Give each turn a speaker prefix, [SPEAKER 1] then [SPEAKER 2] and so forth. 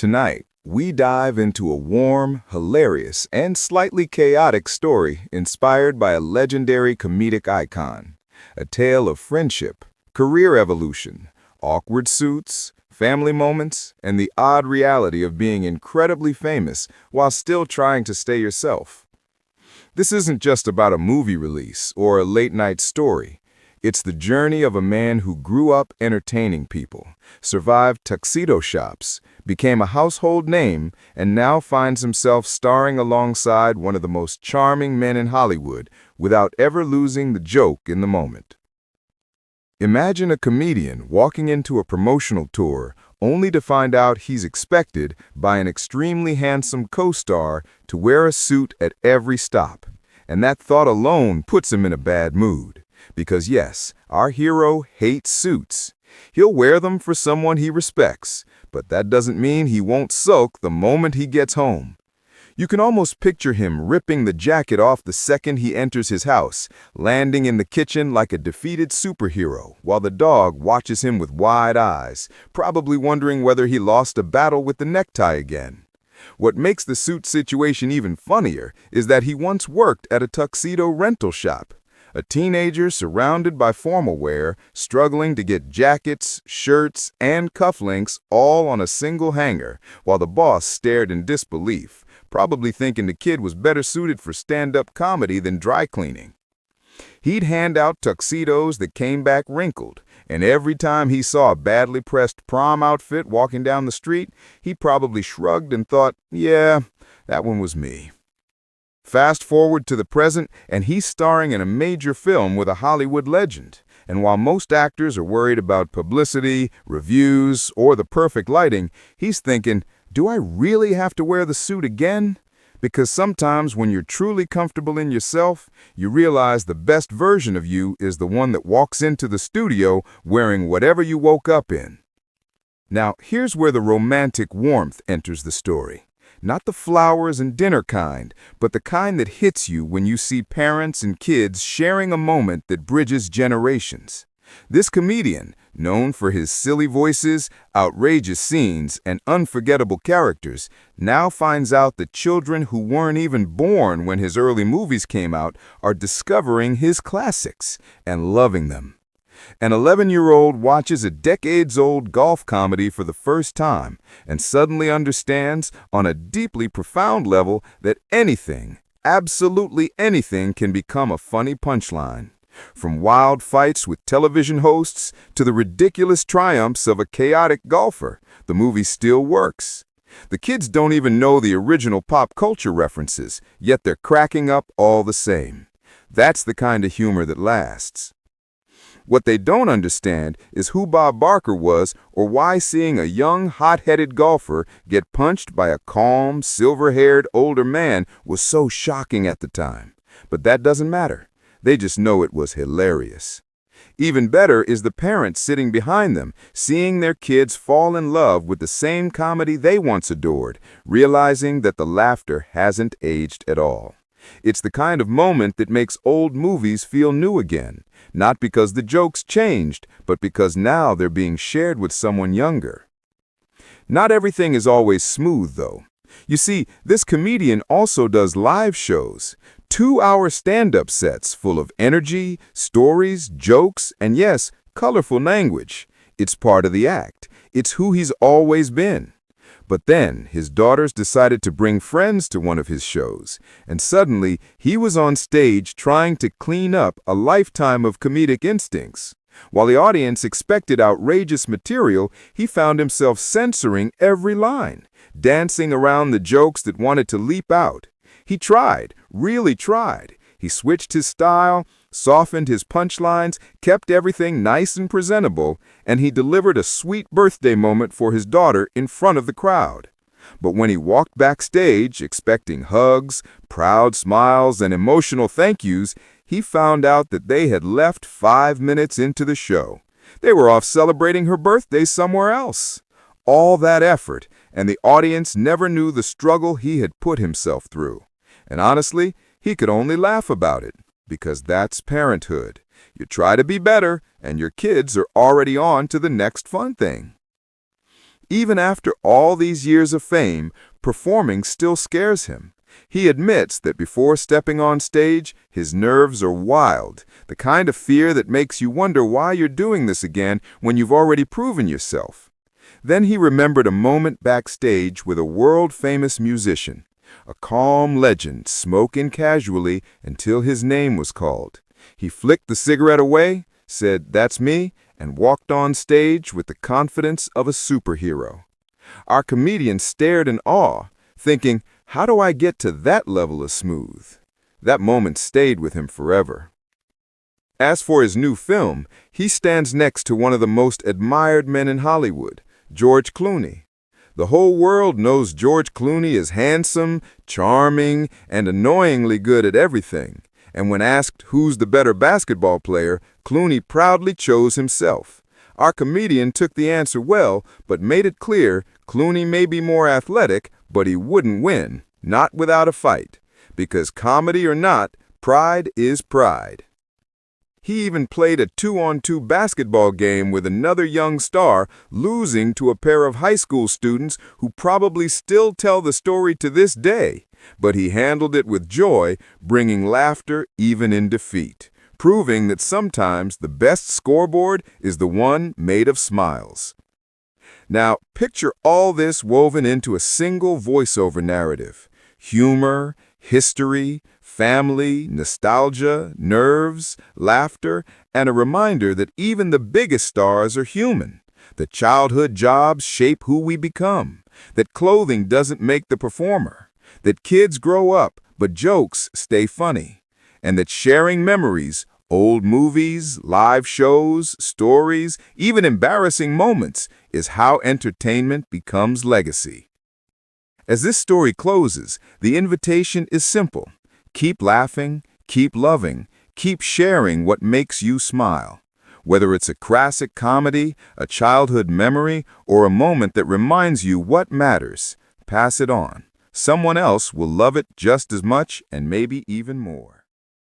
[SPEAKER 1] Tonight, we dive into a warm, hilarious, and slightly chaotic story inspired by a legendary comedic icon. A tale of friendship, career evolution, awkward suits, family moments, and the odd reality of being incredibly famous while still trying to stay yourself. This isn't just about a movie release or a late-night story. It's the journey of a man who grew up entertaining people, survived tuxedo shops, became a household name, and now finds himself starring alongside one of the most charming men in Hollywood without ever losing the joke in the moment. Imagine a comedian walking into a promotional tour only to find out he's expected by an extremely handsome co-star to wear a suit at every stop. And that thought alone puts him in a bad mood. Because yes, our hero hates suits. He'll wear them for someone he respects, but that doesn't mean he won't sulk the moment he gets home. You can almost picture him ripping the jacket off the second he enters his house, landing in the kitchen like a defeated superhero, while the dog watches him with wide eyes, probably wondering whether he lost a battle with the necktie again. What makes the suit situation even funnier is that he once worked at a tuxedo rental shop. A teenager surrounded by formal wear, struggling to get jackets, shirts, and cufflinks all on a single hanger, while the boss stared in disbelief, probably thinking the kid was better suited for stand-up comedy than dry cleaning. He'd hand out tuxedos that came back wrinkled, and every time he saw a badly pressed prom outfit walking down the street, he probably shrugged and thought, yeah, that one was me. Fast forward to the present, and he's starring in a major film with a Hollywood legend. And while most actors are worried about publicity, reviews, or the perfect lighting, he's thinking, do I really have to wear the suit again? Because sometimes when you're truly comfortable in yourself, you realize the best version of you is the one that walks into the studio wearing whatever you woke up in. Now, here's where the romantic warmth enters the story. Not the flowers and dinner kind, but the kind that hits you when you see parents and kids sharing a moment that bridges generations. This comedian, known for his silly voices, outrageous scenes, and unforgettable characters, now finds out that children who weren't even born when his early movies came out are discovering his classics and loving them. An 11-year-old watches a decades-old golf comedy for the first time and suddenly understands on a deeply profound level that anything, absolutely anything, can become a funny punchline. From wild fights with television hosts to the ridiculous triumphs of a chaotic golfer, the movie still works. The kids don't even know the original pop culture references, yet they're cracking up all the same. That's the kind of humor that lasts. What they don't understand is who Bob Barker was or why seeing a young, hot-headed golfer get punched by a calm, silver-haired older man was so shocking at the time. But that doesn't matter. They just know it was hilarious. Even better is the parents sitting behind them, seeing their kids fall in love with the same comedy they once adored, realizing that the laughter hasn't aged at all. It's the kind of moment that makes old movies feel new again, not because the jokes changed, but because now they're being shared with someone younger. Not everything is always smooth, though. You see, this comedian also does live shows, 2-hour stand-up sets full of energy, stories, jokes, and yes, colorful language. It's part of the act. It's who he's always been. But then, his daughters decided to bring friends to one of his shows, and suddenly, he was on stage trying to clean up a lifetime of comedic instincts. While the audience expected outrageous material, he found himself censoring every line, dancing around the jokes that wanted to leap out. He tried, really tried. He switched his style, softened his punchlines, kept everything nice and presentable, and he delivered a sweet birthday moment for his daughter in front of the crowd. But when he walked backstage, expecting hugs, proud smiles, and emotional thank yous, he found out that they had left 5 minutes into the show. They were off celebrating her birthday somewhere else. All that effort, and the audience never knew the struggle he had put himself through. And honestly, he could only laugh about it, because that's parenthood. You try to be better, and your kids are already on to the next fun thing. Even after all these years of fame, performing still scares him. He admits that before stepping on stage, his nerves are wild, the kind of fear that makes you wonder why you're doing this again when you've already proven yourself. Then he remembered a moment backstage with a world-famous musician, a calm legend smoking casually until his name was called. He flicked the cigarette away, said, "That's me," and walked on stage with the confidence of a superhero. Our comedian stared in awe, thinking, how do I get to that level of smooth? That moment stayed with him forever. As for his new film, he stands next to one of the most admired men in Hollywood, George Clooney. The whole world knows George Clooney is handsome, charming, and annoyingly good at everything. And when asked who's the better basketball player, Clooney proudly chose himself. Our comedian took the answer well, but made it clear Clooney may be more athletic, but he wouldn't win, not without a fight. Because comedy or not, pride is pride. He even played a 2-on-2 basketball game with another young star, losing to a pair of high school students who probably still tell the story to this day. But he handled it with joy, bringing laughter even in defeat, proving that sometimes the best scoreboard is the one made of smiles. Now, picture all this woven into a single voiceover narrative. Humor, history, family, nostalgia, nerves, laughter, and a reminder that even the biggest stars are human. That childhood jobs shape who we become. That clothing doesn't make the performer. That kids grow up, but jokes stay funny. And that sharing memories, old movies, live shows, stories, even embarrassing moments, is how entertainment becomes legacy. As this story closes, the invitation is simple. Keep laughing, keep loving, keep sharing what makes you smile. Whether it's a classic comedy, a childhood memory, or a moment that reminds you what matters, pass it on. Someone else will love it just as much and maybe even more.